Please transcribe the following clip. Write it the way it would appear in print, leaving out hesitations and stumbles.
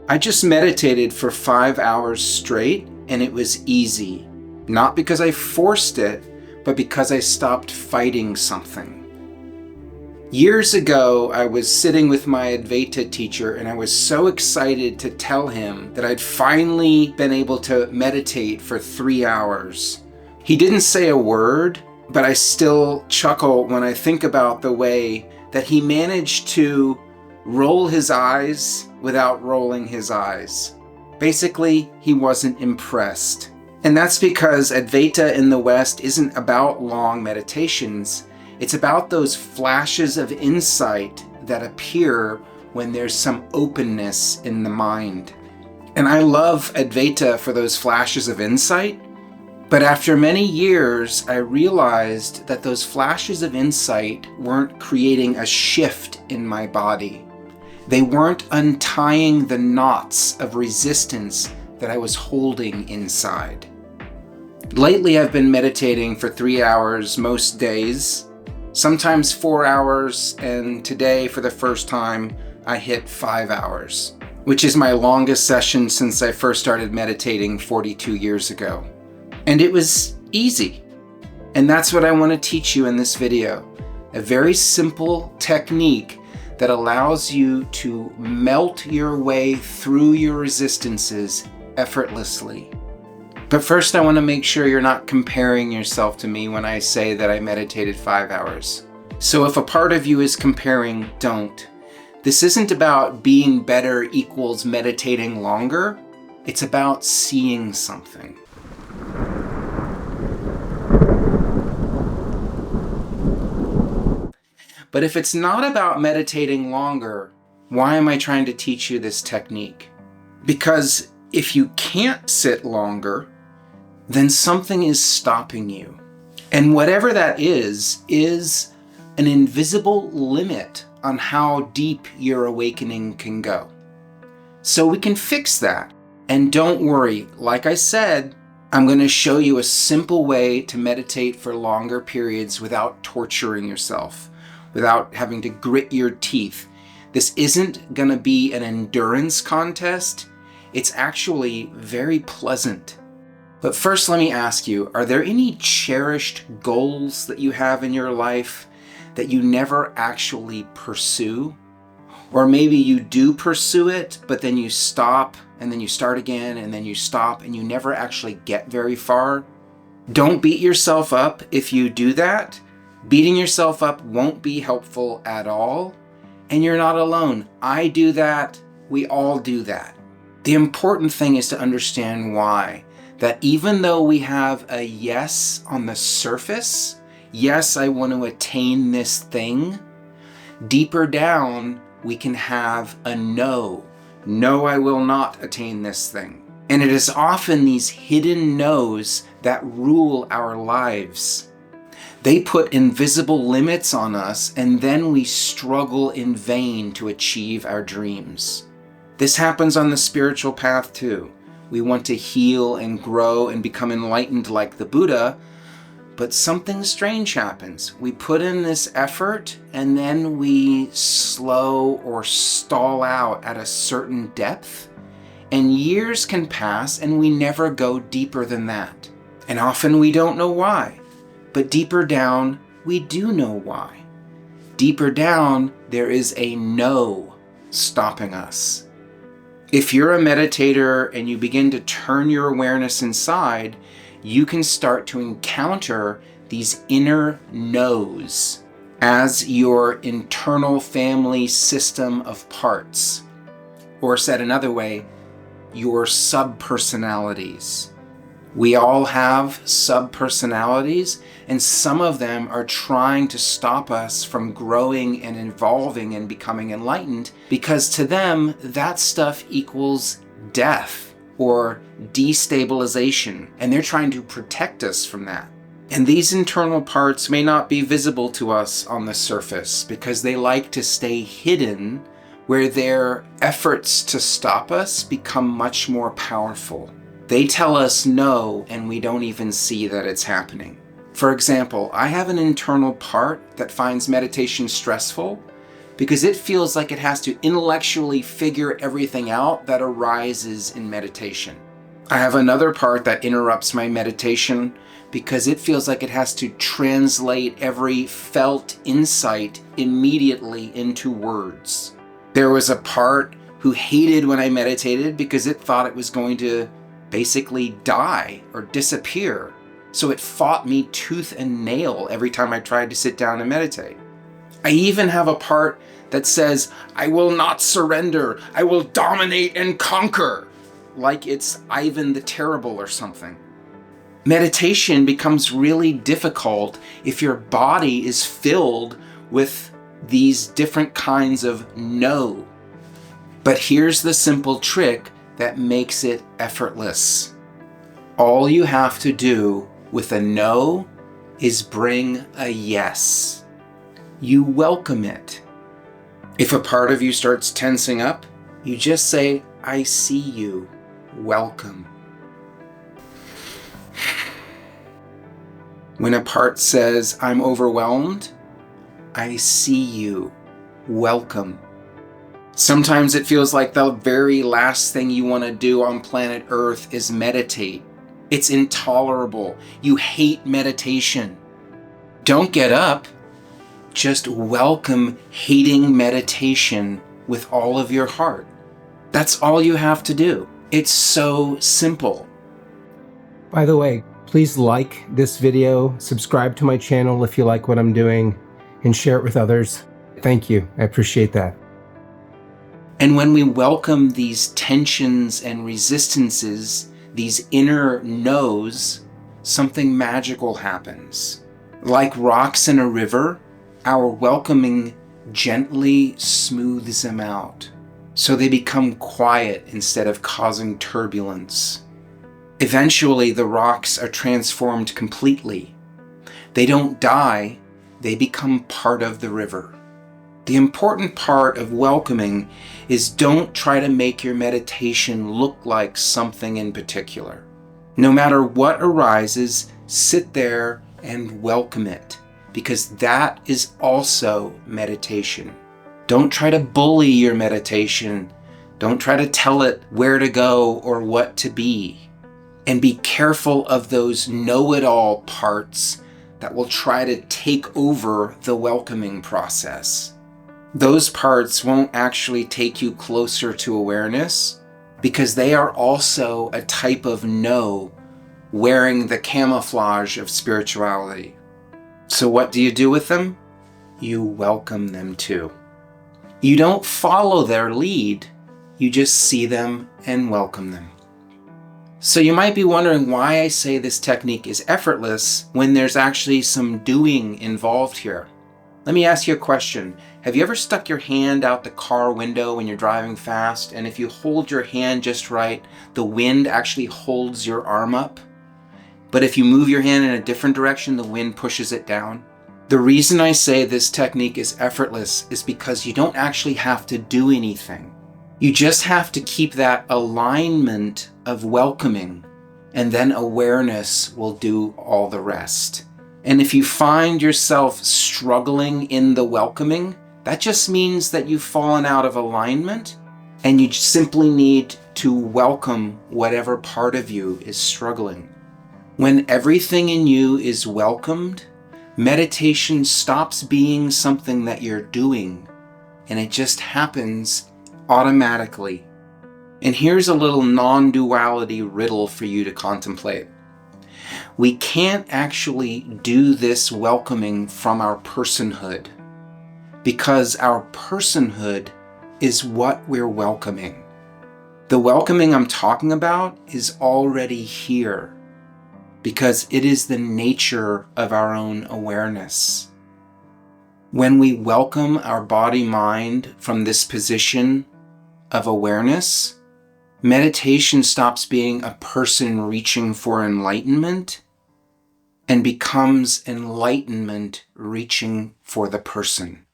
I just meditated for 5 hours straight, and it was easy. Not because I forced it, but because I stopped fighting something. Years ago, I was sitting with my Advaita teacher, and I was so excited to tell him that I'd finally been able to meditate for 3 hours. He didn't say a word, but I still chuckle when I think about the way that he managed to roll his eyes without rolling his eyes. Basically, he wasn't impressed. And that's because Advaita in the West isn't about long meditations. It's about those flashes of insight that appear when there's some openness in the mind. And I love Advaita for those flashes of insight. But after many years, I realized that those flashes of insight weren't creating a shift in my body. They weren't untying the knots of resistance that I was holding inside. Lately, I've been meditating for 3 hours most days, sometimes 4 hours, and today, for the first time, I hit 5 hours, which is my longest session since I first started meditating 42 years ago. And it was easy. And that's what I want to teach you in this video. A very simple technique that allows you to melt your way through your resistances effortlessly. But first, I want to make sure you're not comparing yourself to me when I say that I meditated 5 hours. So if a part of you is comparing, don't. This isn't about being better equals meditating longer. It's about seeing something. But if it's not about meditating longer, why am I trying to teach you this technique? Because if you can't sit longer, then something is stopping you. And whatever that is an invisible limit on how deep your awakening can go. So we can fix that. And don't worry, like I said, I'm going to show you a simple way to meditate for longer periods without torturing yourself, without having to grit your teeth. This isn't going to be an endurance contest. It's actually very pleasant. But first, let me ask you, are there any cherished goals that you have in your life that you never actually pursue? Or maybe you do pursue it, but then you stop, and then you start again, and then you stop, and you never actually get very far? Don't beat yourself up if you do that. Beating yourself up won't be helpful at all, and you're not alone. I do that. We all do that. The important thing is to understand why. That even though we have a yes on the surface, yes, I want to attain this thing, deeper down, we can have a no. No, I will not attain this thing. And it is often these hidden no's that rule our lives. They put invisible limits on us, and then we struggle in vain to achieve our dreams. This happens on the spiritual path too. We want to heal and grow and become enlightened like the Buddha, but something strange happens. We put in this effort, and then we slow or stall out at a certain depth, and years can pass, and we never go deeper than that. And often we don't know why. But deeper down, we do know why. Deeper down, there is a no stopping us. If you're a meditator and you begin to turn your awareness inside, you can start to encounter these inner no's as your internal family system of parts. Or said another way, your subpersonalities. We all have subpersonalities, and some of them are trying to stop us from growing and evolving and becoming enlightened, because to them, that stuff equals death or destabilization, and they're trying to protect us from that. And these internal parts may not be visible to us on the surface because they like to stay hidden, where their efforts to stop us become much more powerful. They tell us no, and we don't even see that it's happening. For example, I have an internal part that finds meditation stressful because it feels like it has to intellectually figure everything out that arises in meditation. I have another part that interrupts my meditation because it feels like it has to translate every felt insight immediately into words. There was a part who hated when I meditated because it thought it was going to basically die or disappear. So it fought me tooth and nail every time I tried to sit down and meditate. I even have a part that says, I will not surrender, I will dominate and conquer, like it's Ivan the Terrible or something. Meditation becomes really difficult if your body is filled with these different kinds of no. But here's the simple trick that makes it effortless. All you have to do with a no is bring a yes. You welcome it. If a part of you starts tensing up, you just say, I see you. Welcome. When a part says, I'm overwhelmed, I see you. Welcome. Sometimes it feels like the very last thing you want to do on planet Earth is meditate. It's intolerable. You hate meditation. Don't get up. Just welcome hating meditation with all of your heart. That's all you have to do. It's so simple. By the way, please like this video, subscribe to my channel if you like what I'm doing, and share it with others. Thank you. I appreciate that. And when we welcome these tensions and resistances, these inner no's, something magical happens. Like rocks in a river, our welcoming gently smooths them out, so they become quiet instead of causing turbulence. Eventually, the rocks are transformed completely. They don't die, they become part of the river. The important part of welcoming is don't try to make your meditation look like something in particular. No matter what arises, sit there and welcome it, because that is also meditation. Don't try to bully your meditation. Don't try to tell it where to go or what to be. And be careful of those know-it-all parts that will try to take over the welcoming process. Those parts won't actually take you closer to awareness because they are also a type of no wearing the camouflage of spirituality. So what do you do with them? You welcome them too. You don't follow their lead, you just see them and welcome them. So you might be wondering why I say this technique is effortless when there's actually some doing involved here. Let me ask you a question. Have you ever stuck your hand out the car window when you're driving fast, and if you hold your hand just right, the wind actually holds your arm up? But if you move your hand in a different direction, the wind pushes it down? The reason I say this technique is effortless is because you don't actually have to do anything. You just have to keep that alignment of welcoming, and then awareness will do all the rest. And if you find yourself struggling in the welcoming, that just means that you've fallen out of alignment, and you simply need to welcome whatever part of you is struggling. When everything in you is welcomed, meditation stops being something that you're doing, and it just happens automatically. And here's a little non-duality riddle for you to contemplate. We can't actually do this welcoming from our personhood, because our personhood is what we're welcoming. The welcoming I'm talking about is already here, because it is the nature of our own awareness. When we welcome our body-mind from this position of awareness, meditation stops being a person reaching for enlightenment and becomes enlightenment reaching for the person.